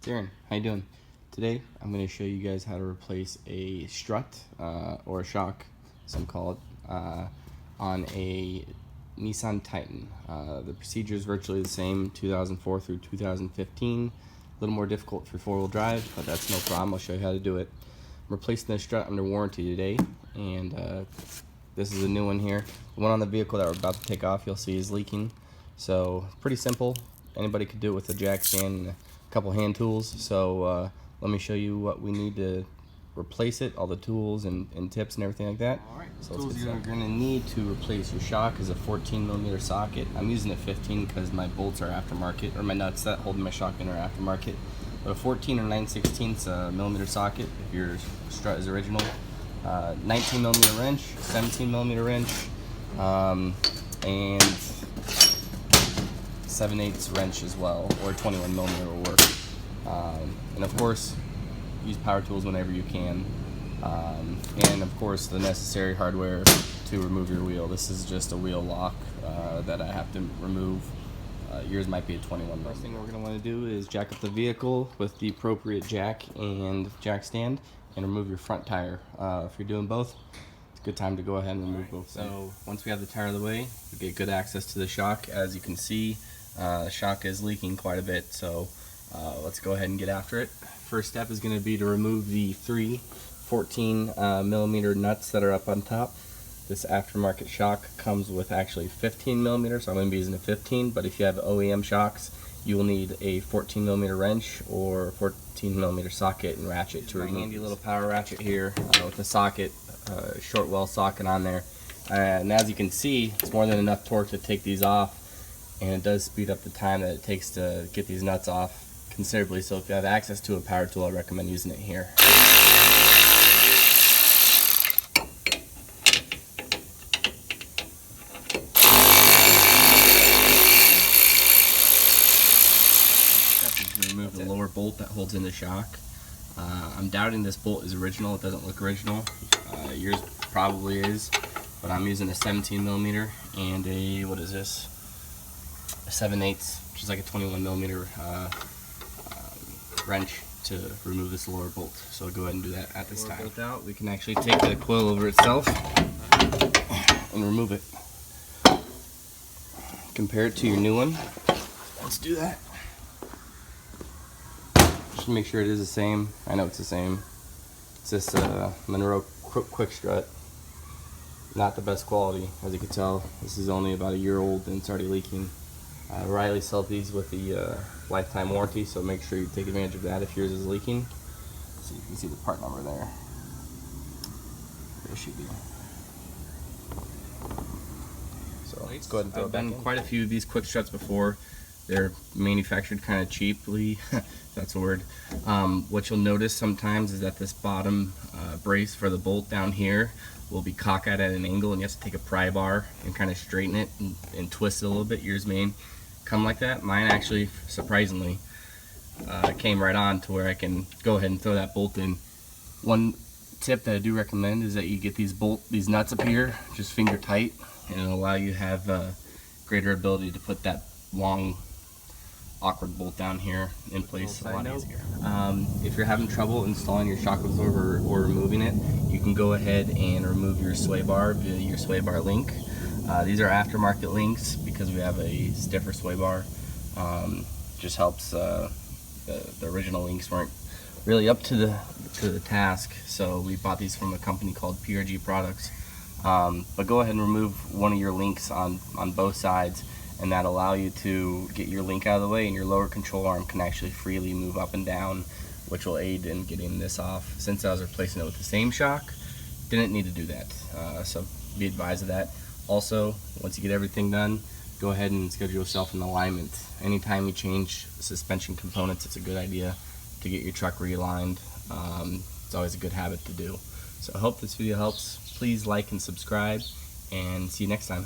Darren, how you doing? Today I'm going to show you guys how to replace a strut or a shock, some call it, on a Nissan Titan. The procedure is virtually the same, 2004 through 2015. A little more difficult for four-wheel drive, but that's no problem. I'll show you how to do it. I'm replacing the strut under warranty today, and this is a new one here. The one on the vehicle that we're about to take off, you'll see is leaking. So pretty simple. Anybody could do it with a jack stand and a couple hand tools. So let me show you what we need to replace it, all the tools and tips and everything like that. Alright, so tools you're going to need to replace your shock is a 14mm socket. I'm using a 15 because my bolts are aftermarket, or my nuts that hold my shock in are aftermarket. But a 14 or 9/16 millimeter socket if your strut is original. 19mm wrench, 17mm wrench, and 7/8 wrench as well, or 21mm will work. And of course, use power tools whenever you can. And of course, the necessary hardware to remove your wheel. This is just a wheel lock that I have to remove. Yours might be a 21. First thing we're going to want to do is jack up the vehicle with the appropriate jack and jack stand and remove your front tire. If you're doing both, it's a good time to go ahead and remove both. So once we have the tire out of the way, we get good access to the shock. As you can see, the shock is leaking quite a bit, so let's go ahead and get after it. First step is going to be to remove the three 14mm nuts that are up on top. This aftermarket shock comes with actually 15mm, so I'm going to be using a 15, but if you have OEM shocks, you will need a 14mm wrench or 14mm socket and ratchet to remove. Handy little power ratchet here with a socket, short well socket on there. And as you can see, it's more than enough torque to take these off, and it does speed up the time that it takes to get these nuts off considerably. So if you have access to a power tool, I recommend using it here. Remove the lower bolt that holds in the shock. I'm doubting this bolt is original. It doesn't look original. Yours probably is, but I'm using a 17mm and a, what is this? A 7/8, which is like a 21mm wrench to remove this lower bolt. So go ahead and do that at this time. Bolt out, we can actually take the coil over itself and remove it. Compare it to your new one. Let's do that. Just make sure it is the same. I know it's the same. It's this Monroe quick strut. Not the best quality, as you can tell. This is only about a year old and it's already leaking. Riley sells these with the lifetime warranty, so make sure you take advantage of that if yours is leaking. So you can see the part number there. There should be. So let's go ahead and throw it back in. I've done quite a few of these quick struts before. They're manufactured kind of cheaply, if that's a word. What you'll notice sometimes is that this bottom brace for the bolt down here will be cockeyed at an angle, and you have to take a pry bar and kind of straighten it and twist it a little bit. Yours may come like that. Mine actually, surprisingly, came right on to where I can go ahead and throw that bolt in. One tip that I do recommend is that you get these nuts up here just finger tight, and it'll allow you to have greater ability to put that long awkward bolt down here in place a lot easier. If you're having trouble installing your shock absorber or removing it, you can go ahead and remove your sway bar via your sway bar link. These are aftermarket links because we have a stiffer sway bar. Just helps. The original links weren't really up to the task, so we bought these from a company called PRG Products. But go ahead and remove one of your links on both sides, and that allow you to get your link out of the way, and your lower control arm can actually freely move up and down, which will aid in getting this off. Since I was replacing it with the same shock, didn't need to do that, so be advised of that. Also, once you get everything done, go ahead and schedule yourself an alignment. Anytime you change suspension components, it's a good idea to get your truck realigned. It's always a good habit to do. So I hope this video helps. Please like and subscribe, and see you next time.